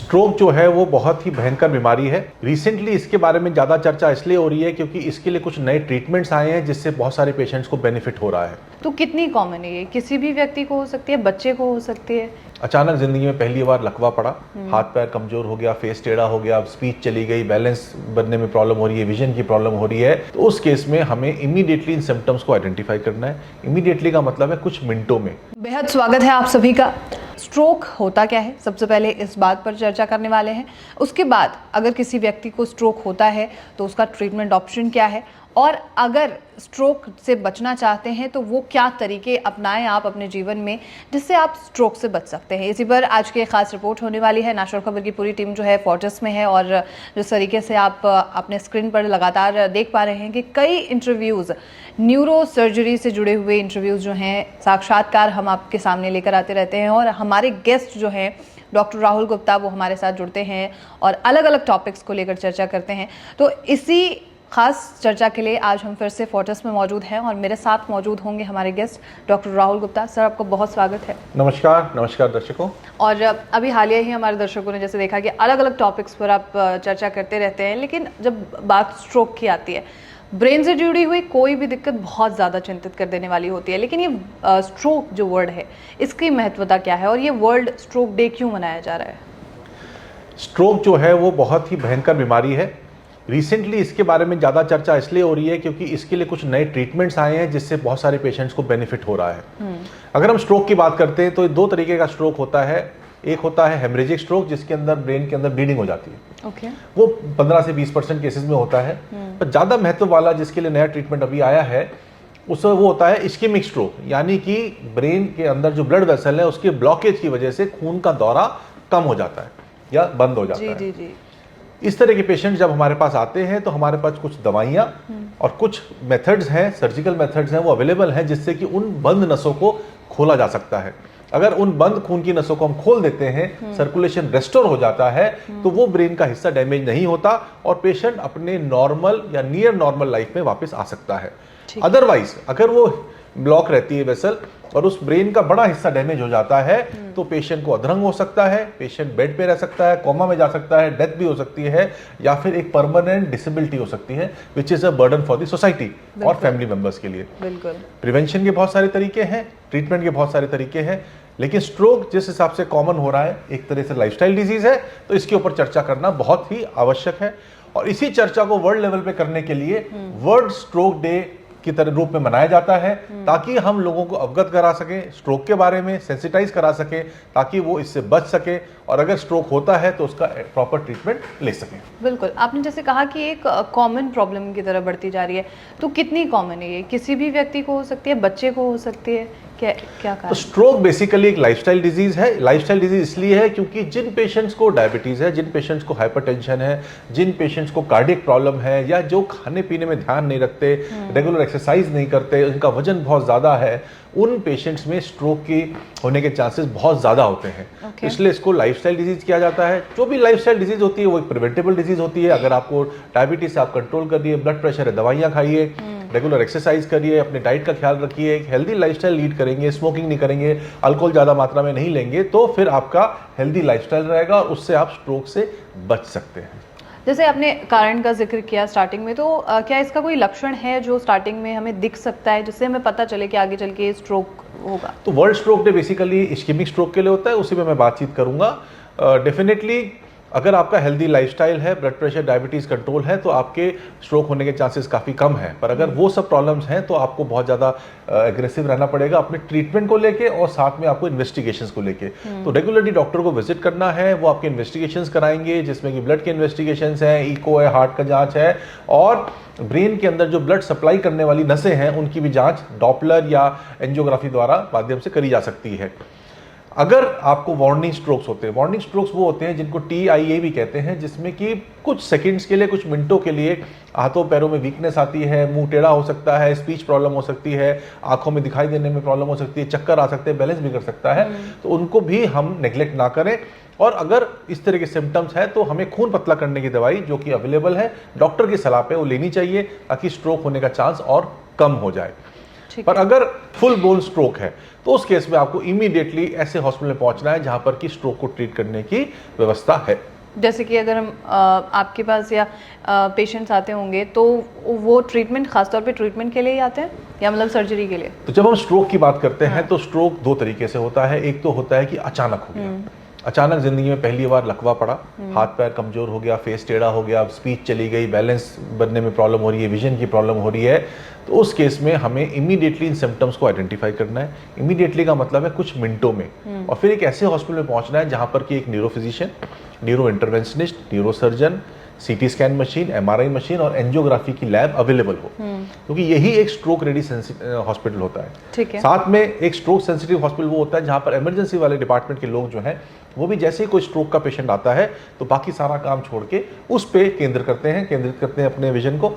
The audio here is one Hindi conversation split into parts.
स्ट्रोक जो है वो बहुत ही भयंकर बीमारी है। रिसेंटली इसके बारे में ज़्यादा चर्चा इसलिए हो रही है क्योंकि इसके लिए कुछ नए ट्रीटमेंट्स आए हैं जिससे बहुत सारे पेशेंट्स को बेनिफिट हो रहा है। तो कितनी कॉमन है ये? किसी भी व्यक्ति को हो सकती है, बच्चे को हो सकती है? अचानक जिंदगी में पहली बार लकवा पड़ा, हाथ पैर कमजोर हो गया, फेस टेढ़ा हो गया, स्पीच चली गई, बैलेंस बनने में प्रॉब्लम हो रही है, विजन की प्रॉब्लम हो रही है, तो उस केस में हमें इमीडिएटली इन सिम्टम्स को आइडेंटिफाई करना है। इमीडिएटली का मतलब है कुछ मिनटों में। बेहद स्वागत है आप सभी का। स्ट्रोक होता क्या है, सबसे पहले इस बात पर चर्चा करने वाले हैं। उसके बाद अगर किसी व्यक्ति को स्ट्रोक होता है तो उसका ट्रीटमेंट ऑप्शन क्या है, और अगर स्ट्रोक से बचना चाहते हैं तो वो क्या तरीके अपनाएं आप अपने जीवन में जिससे आप स्ट्रोक से बच सकते हैं। इसी पर आज की खास रिपोर्ट होने वाली है। नेशनल खबर की पूरी टीम जो है फोर्टिस में है, और जिस तरीके से आप अपने स्क्रीन पर लगातार देख पा रहे हैं कि कई इंटरव्यूज़, न्यूरो सर्जरी से जुड़े हुए इंटरव्यूज़ जो हैं, साक्षात्कार हम आपके सामने लेकर आते रहते हैं, और हमारे गेस्ट जो हैं डॉक्टर राहुल गुप्ता, वो हमारे साथ जुड़ते हैं और अलग अलग टॉपिक्स को लेकर चर्चा करते हैं। तो इसी खास चर्चा के लिए आज हम फिर से फोर्टिस में मौजूद हैं और मेरे साथ मौजूद होंगे हमारे guest doctor Rahul Gupta. Sir, आपको बहुत स्वागत है। नमस्कार। नमस्कार दर्शकों। और अभी हालिया ही हमारे दर्शकों ने जैसे देखा कि अलग अलग टॉपिक्स पर आप चर्चा करते रहते हैं, लेकिन जब बात स्ट्रोक की आती है, ब्रेन से जुड़ी हुई कोई भी दिक्कत बहुत ज़्यादा चिंतित कर देने वाली होती है। लेकिन ये स्ट्रोक जो वर्ड है, इसकी महत्वता क्या है और ये वर्ल्ड स्ट्रोक डे क्यों मनाया जा रहा है? स्ट्रोक जो है वो बहुत ही भयंकर बीमारी है। रिसेंटली इसके बारे में ज़्यादा चर्चा इसलिए हो रही है क्योंकि इसके लिए कुछ नए ट्रीटमेंट्स आए हैं जिससे बहुत सारे पेशेंट्स को बेनिफिट हो रहा है। अगर हम स्ट्रोक की बात करते हैं तो दो तरीके का स्ट्रोक होता है। एक होता है हेमरेजिक स्ट्रोक, जिसके अंदर ब्रेन के अंदर ब्लीडिंग हो जाती है। वो 15 से 20% केसेस में होता है। पर ज़्यादा महत्व वाला जिसके लिए नया ट्रीटमेंट अभी आया है उसमें वो होता है इस्केमिक स्ट्रोक, यानी कि ब्रेन के अंदर जो ब्लड वेसल है उसके ब्लॉकेज की वजह से खून का दौरा कम हो जाता है या बंद हो जाता है। जी जी। इस तरह के पेशेंट जब हमारे पास आते हैं तो हमारे पास कुछ दवाइयाँ और कुछ मेथड्स हैं, सर्जिकल मेथड्स हैं, वो अवेलेबल हैं जिससे कि उन बंद नसों को खोला जा सकता है। अगर उन बंद खून की नसों को हम खोल देते हैं, सर्कुलेशन रेस्टोर हो जाता है, तो वो ब्रेन का हिस्सा डैमेज नहीं होता और पेशेंट अपने नॉर्मल या नियर नॉर्मल लाइफ में वापस आ सकता है। अदरवाइज अगर वो ब्लॉक रहती है वेसल और उस ब्रेन का बड़ा हिस्सा डैमेज हो जाता है तो पेशेंट को अधरंग हो सकता है, पेशेंट बेड पे रह सकता है, कोमा में जा सकता है, डेथ भी हो सकती है, या फिर एक परमानेंट डिसेबिलिटी हो सकती है, which is a burden for the society और फैमिली मेंबर्स के लिए। बिल्कुल। प्रिवेंशन के बहुत सारे तरीके हैं, ट्रीटमेंट के बहुत सारे तरीके हैं, लेकिन स्ट्रोक जिस हिसाब से कॉमन हो रहा है, एक तरह से लाइफस्टाइल डिजीज है, तो इसके ऊपर चर्चा करना बहुत ही आवश्यक है। और इसी चर्चा को वर्ल्ड लेवल पे करने के लिए वर्ल्ड स्ट्रोक डे की तरह रूप में मनाया जाता है, ताकि हम लोगों को अवगत करा सकें स्ट्रोक के बारे में, सेंसिटाइज करा सकें, ताकि वो इससे बच सके और अगर स्ट्रोक होता है तो उसका प्रॉपर ट्रीटमेंट ले सकें। बिल्कुल, आपने जैसे कहा कि एक कॉमन प्रॉब्लम की तरह बढ़ती जा रही है, तो कितनी कॉमन है ये? किसी भी व्यक्ति को हो सकती है, बच्चे को हो सकती है, क्या तो स्ट्रोक बेसिकली एक लाइफस्टाइल डिजीज है। लाइफस्टाइल डिजीज इसलिए है क्योंकि जिन पेशेंट्स को डायबिटीज है, जिन पेशेंट्स को हाइपरटेंशन है, जिन पेशेंट्स को कार्डियक प्रॉब्लम है, या जो खाने पीने में ध्यान नहीं रखते, रेगुलर एक्सरसाइज नहीं करते, उनका वजन बहुत ज़्यादा है, उन पेशेंट्स में स्ट्रोक की होने के चांसेस बहुत ज़्यादा होते हैं। इसलिए इसको लाइफस्टाइल डिजीज किया जाता है। जो भी लाइफस्टाइल डिजीज होती है वो एक प्रिवेंटेबल डिजीज होती है। अगर आपको डायबिटीज से आप कंट्रोल कर दिए, ब्लड प्रेशर है, दवाइयाँ खाइए, रेगुलर एक्सरसाइज करिए, अपने डाइट का ख्याल रखिए, एक हेल्दी लाइफस्टाइल लीड करेंगे, स्मोकिंग नहीं करेंगे, अल्कोहल ज़्यादा मात्रा में नहीं लेंगे, तो फिर आपका हेल्दी लाइफस्टाइल रहेगा और उससे आप स्ट्रोक से बच सकते हैं। जैसे आपने कारण का जिक्र किया स्टार्टिंग में, तो क्या इसका कोई लक्षण है जो स्टार्टिंग में हमें दिख सकता है जिससे हमें पता चले कि आगे चल के स्ट्रोक होगा? तो world stroke day basically ischaemic stroke के लिए होता है, उसी में मैं बातचीत करूंगा। डेफिनेटली अगर आपका हेल्दी लाइफस्टाइल है, ब्लड प्रेशर, डायबिटीज़ कंट्रोल है, तो आपके स्ट्रोक होने के चांसेस काफ़ी कम है। पर अगर वो सब प्रॉब्लम्स हैं तो आपको बहुत ज़्यादा एग्रेसिव रहना पड़ेगा अपने ट्रीटमेंट को लेके और साथ में आपको इन्वेस्टिगेशंस को लेके। तो रेगुलरली डॉक्टर को विजिट करना है, वो आपके इन्वेस्टिगेशंस कराएंगे, जिसमें कि ब्लड के इन्वेस्टिगेशंस हैं, ईको है, हार्ट का जाँच है, और ब्रेन के अंदर जो ब्लड सप्लाई करने वाली नसें हैं उनकी भी जाँच डॉपलर या एंजियोग्राफी द्वारा माध्यम से करी जा सकती है। अगर आपको वार्निंग स्ट्रोक्स होते हैं, वार्निंग स्ट्रोक्स वो होते हैं जिनको TIA भी कहते हैं, जिसमें कि कुछ सेकंड्स के लिए, कुछ मिनटों के लिए हाथों पैरों में वीकनेस आती है, मुंह टेढ़ा हो सकता है, स्पीच प्रॉब्लम हो सकती है, आंखों में दिखाई देने में प्रॉब्लम हो सकती है, चक्कर आ सकते हैं, बैलेंस भी कर सकता है, तो उनको भी हम नेग्लेक्ट ना करें। और अगर इस तरह के सिम्टम्स है तो हमें खून पतला करने की दवाई जो कि अवेलेबल है डॉक्टर की सलाह पे वो लेनी चाहिए, ताकि स्ट्रोक होने का चांस और कम हो जाए। ठीक पर है। अगर फुल बोन स्ट्रोक है तो उस केस में आपको इमीडिएटली ऐसे हॉस्पिटल में पहुंचना है जहां पर कि स्ट्रोक को ट्रीट करने की व्यवस्था है। जैसे कि अगर हम आपके पास या पेशेंट्स आते होंगे तो वो ट्रीटमेंट खासतौर पे ट्रीटमेंट के लिए ही आते हैं या मतलब सर्जरी के लिए? तो जब हम स्ट्रोक की बात करते हैं तो स्ट्रोक दो तरीके से होता है। एक तो होता है कि अचानक हो गया, अचानक जिंदगी में पहली बार लकवा पड़ा, हाथ पैर कमजोर हो गया, फेस टेढ़ा हो गया, स्पीच चली गई, बैलेंस बनने में प्रॉब्लम हो रही है, विजन की प्रॉब्लम हो रही है, तो उस केस में हमें इमीडिएटली इन सिम्टम्स को आइडेंटिफाई करना है। इमीडिएटली का मतलब है कुछ मिनटों में, और फिर एक ऐसे हॉस्पिटल में पहुंचना है जहां पर कि एक neuro physician, neuro interventionist, neuro surgeon, CT scan machine, MRI machine और एंजियोग्राफी की लैब अवेलेबल हो, क्योंकि यही एक स्ट्रोक रेडी हॉस्पिटल होता है। ठीक है। साथ में एक स्ट्रोक सेंसिटिव हॉस्पिटल वो होता है जहां पर इमरजेंसी वाले डिपार्टमेंट के लोग जो हैं वो भी जैसे ही कोई स्ट्रोक का पेशेंट आता है तो बाकी सारा काम छोड़ के उस पे केंद्रित करते हैं अपने विजन को,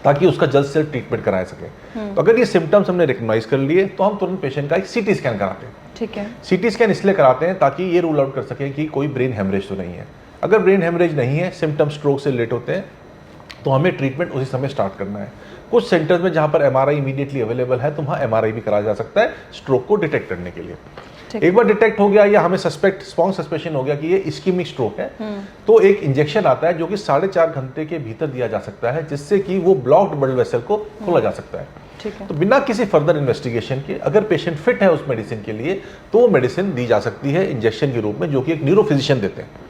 ताकि उसका जल्द से जल्द ट्रीटमेंट कराया सके। तो अगर ये सिम्टम्स हमने रिकॉग्नाइज कर लिए तो हम तुरंत पेशेंट का एक सीटी स्कैन कराते हैं। ठीक है। सीटी स्कैन इसलिए कराते हैं ताकि ये रूल आउट कर सकें कि कोई ब्रेन हेमरेज तो नहीं है। अगर ब्रेन हेमरेज नहीं है, सिम्टम्स स्ट्रोक से रिलेट होते हैं, तो हमें ट्रीटमेंट उसी समय स्टार्ट करना है। कुछ सेंटर्स में जहां पर एमआरआई इमीडिएटली अवेलेबल है तो वहां एमआरआई भी कराया जा सकता है स्ट्रोक को डिटेक्ट करने के लिए। एक बार डिटेक्ट हो गया या हमें स्ट्रॉन्ग सस्पेशन हो गया कि ये इस्कीमिक स्ट्रोक है, तो एक इंजेक्शन आता है जो कि 4.5 घंटे के भीतर दिया जा सकता है, जिससे कि वो ब्लॉक्ड ब्लड वेसल को खोला जा सकता है। ठीक है। तो बिना किसी फर्दर इन्वेस्टिगेशन के अगर पेशेंट फिट है उस मेडिसिन के लिए तो वो मेडिसिन दी जा सकती है इंजेक्शन के रूप में, जो कि एक न्यूरो फिजिशियन देते हैं।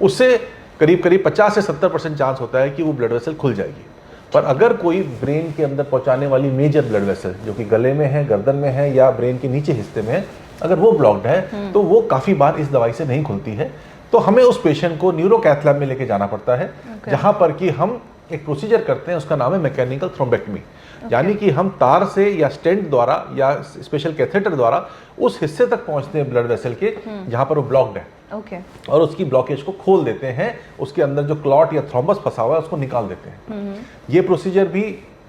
उससे करीब 50 से 70% चांस होता है कि वो ब्लड वेसल खुल जाएगी। पर अगर कोई ब्रेन के अंदर पहुंचाने वाली मेजर ब्लड वेसल जो कि गले में है, गर्दन में है या ब्रेन के नीचे हिस्से में है, अगर वो ब्लॉक्ड है तो वो काफी बार इस दवाई से नहीं खुलती है। तो हमें उस पेशेंट को न्यूरो कैथ लैब में लेके जाना पड़ता है, जहां पर कि हम एक प्रोसीजर करते हैं, उसका नाम है मैकेनिकल थ्रोम्बेक्टमी। यानी कि हम तार से या स्टेंट द्वारा या स्पेशल कैथेटर द्वारा उस हिस्से तक पहुंचते हैं ब्लड वेसल के जहां पर वो ब्लॉक्ड है, और उसकी ब्लॉकेज को खोल देते हैं, उसके अंदर जो क्लॉट या थ्रोम्बस फंसा हुआ है उसको निकाल देते हैं। ये प्रोसीजर भी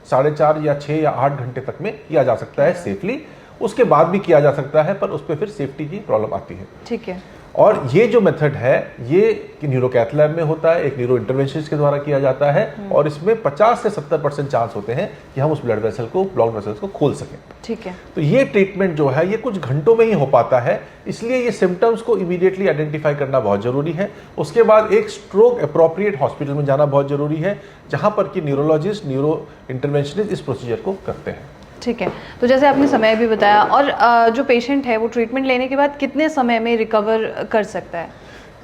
4.5 या 6 या 8 घंटे तक में किया जा सकता है सेफली। उसके बाद भी किया जा सकता है, पर उस पर फिर सेफ्टी की प्रॉब्लम आती है। ठीक है। और ये जो मेथड है ये न्यूरो कैथ लैब में होता है, एक न्यूरो इंटरवेंशनिस्ट के द्वारा किया जाता है, और इसमें 50 से 70% चांस होते हैं कि हम उस ब्लड वेसल को, ब्लॉक्ड वेसल्स को खोल सकें। ठीक है। तो ये ट्रीटमेंट जो है ये कुछ घंटों में ही हो पाता है, इसलिए ये सिम्टम्स को इमीडिएटली आइडेंटिफाई करना बहुत जरूरी है। उसके बाद एक स्ट्रोक अप्रोप्रिएट हॉस्पिटल में जाना बहुत जरूरी है, जहां पर कि न्यूरोलॉजिस्ट, न्यूरो इंटरवेंशनिस्ट इस प्रोसीजर को करते हैं। ठीक है। तो जैसे आपने समय भी बताया, और जो पेशेंट है वो ट्रीटमेंट लेने के बाद कितने समय में रिकवर कर सकता है?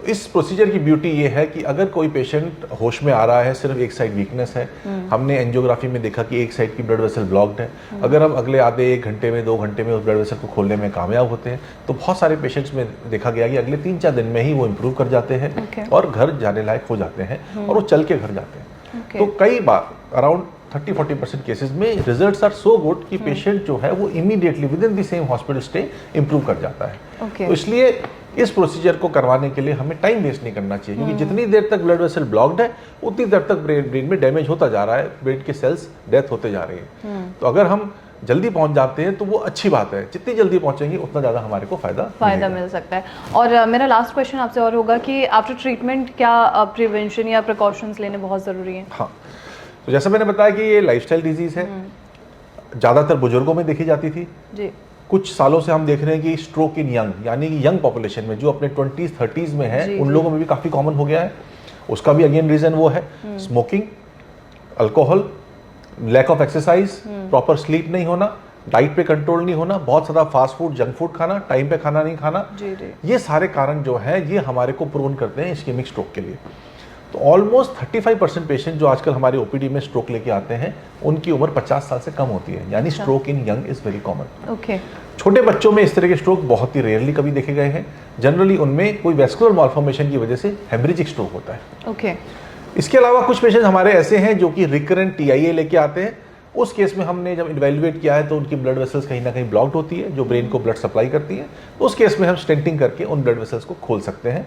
इस प्रोसीजर की ब्यूटी ये है कि अगर कोई पेशेंट होश में आ रहा है, सिर्फ एक साइड वीकनेस है, हमने एंजियोग्राफी में देखा कि एक साइड की ब्लड वेसल ब्लॉक्ड है, अगर हम अगले आधे 1 घंटे में 2 घंटे में उस ब्लड वेसल को खोलने में कामयाब होते हैं, तो बहुत सारे पेशेंट्स में देखा गया कि अगले 3-4 दिन में ही वो इम्प्रूव कर जाते हैं और घर जाने लायक हो जाते हैं, और वो चल के घर जाते हैं। तो कई बार अराउंड 30-40% केसेस में रिजल्ट्स आर सो गुड कि पेशेंट जो है वो immediately with in the same hospital stay improve कर जाता है। तो इसलिए इस प्रोसीजर को करवाने के लिए हमें टाइम वेस्ट नहीं करना चाहिए, क्योंकि जितनी देर तक ब्लड वेसल ब्लॉक्ड है उतनी देर तक ब्रेन में डैमेज होता जा रहा है, ब्रेन के सेल्स डेथ होते जा रहे हैं। तो अगर हम जल्दी पहुंच जाते हैं तो वो अच्छी बात है, जितनी जल्दी पहुंचेंगे उतना ज़्यादा हमारे को फायदा मिल सकता है। और मेरा लास्ट क्वेश्चन आपसे और होगा कि आफ्टर ट्रीटमेंट क्या प्रिवेंशन या प्रिकॉशंस लेने बहुत ज़रूरी हैं? हाँ, तो जैसा मैंने बताया कि ये लाइफस्टाइल डिजीज़ है, ज़्यादातर बुजुर्गों में देखी जाती थी जी। कुछ सालों से हम देख रहे हैं कि स्ट्रोक इन यंग, यानी कि यंग पॉपुलेशन में जो अपने 20s-30s में है, उन लोगों में भी काफ़ी कॉमन हो गया है। उसका भी अगेन रीज़न वो है smoking, alcohol, lack of exercise, proper sleep नहीं होना, डाइट पे कंट्रोल नहीं होना, बहुत ज़्यादा फास्ट फूड, जंक फूड खाना, टाइम पे खाना नहीं खाना, ये सारे कारण जो हैं ये हमारे को प्रोन करते हैं इस्केमिक स्ट्रोक के लिए। तो ऑलमोस्ट 35% पेशेंट जो आजकल हमारे ओपीडी में स्ट्रोक लेके आते हैं उनकी उम्र 50 साल से कम होती है, यानी stroke in young is very common. Okay. छोटे बच्चों में इस तरह के स्ट्रोक बहुत ही रेयरली कभी देखे गए हैं। जनरली उनमें कोई वैस्कुलर मालफॉर्मेशन की वजह से हेमरेजिक स्ट्रोक होता है। ओके। इसके अलावा कुछ पेशेंट हमारे ऐसे हैं जो कि रिकरेंट टीआईए लेके आते हैं। उस केस में हमने जब इवैल्यूएट किया है तो उनकी ब्लड वेसल्स कहीं ना कहीं ब्लॉक्ड होती है जो ब्रेन को ब्लड सप्लाई करती है। उस केस में हम स्टेंटिंग करके उन ब्लड वेसल्स को खोल सकते हैं।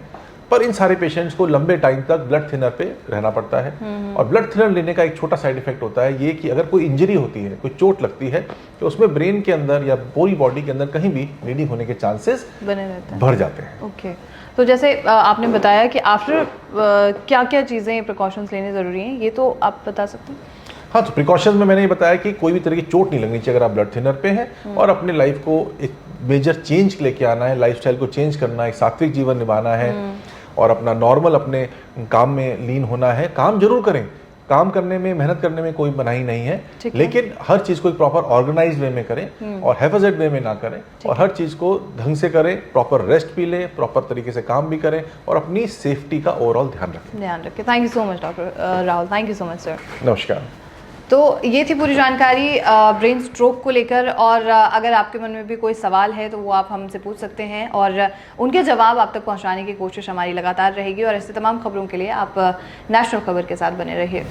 पर इन सारे पेशेंट्स को लंबे टाइम तक ब्लड थिनर पे रहना पड़ता है। और ब्लड थिनर लेने का एक छोटा साइड इफेक्ट होता है ये कि अगर कोई इंजरी होती है, कोई चोट लगती है, तो उसमें ब्रेन के अंदर या पूरी बॉडी के अंदर कहीं भी ब्लीडिंग होने के चांसेस बने रहते हैं, बढ़ जाते हैं। ओके। तो जैसे आपने बताया कि आफ्टर क्या क्या चीज़ें प्रिकॉशंस लेने ज़रूरी हैं, ये तो आप बता सकते हैं? हाँ, तो प्रिकॉशन में मैंने ये बताया कि कोई भी तरह की चोट नहीं लगनी चाहिए अगर आप ब्लड थिनर पे हैं, और अपने लाइफ को एक मेजर चेंज लेके आना है, लाइफस्टाइल को चेंज करना है, एक सात्विक जीवन निभाना है, और अपना नॉर्मल अपने काम में लीन होना है। काम जरूर करें, काम करने में, मेहनत करने में कोई मनाही नहीं है, लेकिन हर चीज़ को एक प्रॉपर ऑर्गेनाइज वे में करें और हेफाजत वे में ना करें, और हर चीज़ को ढंग से करें, प्रॉपर रेस्ट भी लें, प्रॉपर तरीके से काम भी करें, और अपनी सेफ्टी का ओवरऑल ध्यान रखें। Thank you so much doctor Rahul, thank you so much sir. नमस्कार। तो ये थी पूरी जानकारी ब्रेन स्ट्रोक को लेकर, और अगर आपके मन में भी कोई सवाल है तो वो आप हमसे पूछ सकते हैं, और उनके जवाब आप तक पहुंचाने की कोशिश हमारी लगातार रहेगी। और ऐसे तमाम खबरों के लिए आप नेशनल खबर के साथ बने रहिए।